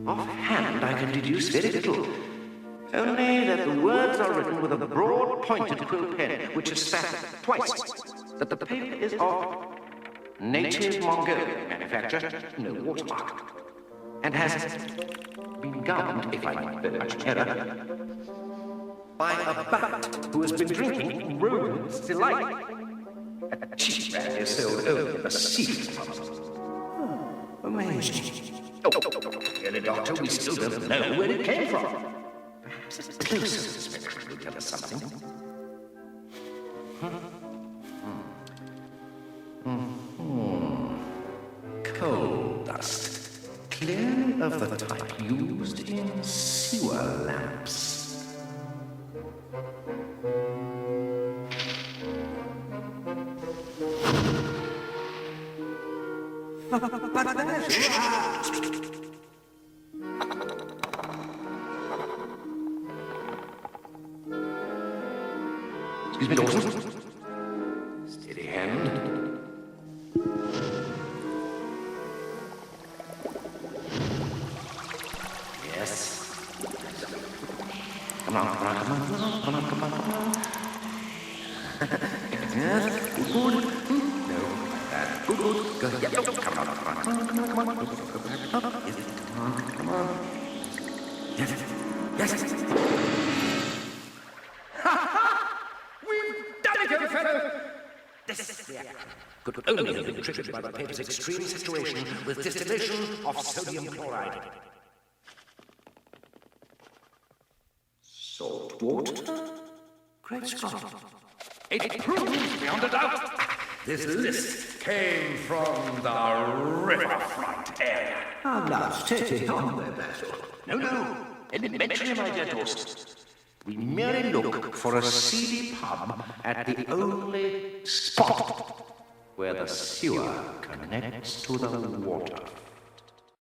Offhand, I can deduce very little. Only that the words are written with a broad pointed quill pen, which is spat twice. That the paper is of native Mongolian manufacture, no watermark, and has been gummed, if I'm not very much in error, by a bat who has been drinking Rogan's Delight. A cheap brand is sold only in the seafood pubs. Amazing. Really, Doctor, we still don't know where it came from. Perhaps a closer inspection will tell us something. Coal dust. Clearly of the type used in sewer lamps. Excuse me, Dawson. Steady hand. Yes. Come on, come on, come on, come on, come on, come on. Yes, good. No, good, good. Go, yeah, come on, come on, come on, come on, come on. Yes, come on, come on. Yes, yes, yes. This reaction could only have been triggered by the paper's extreme situation with distillation of sodium chloride. Salt water? Great Scott. It proves beyond a doubt. This list came from the riverfront area. Ah, now, steady on there, Basil. No. Elementary, my dear Dawson. We merely look for a seedy pub at the only spot where the sewer connects to the water.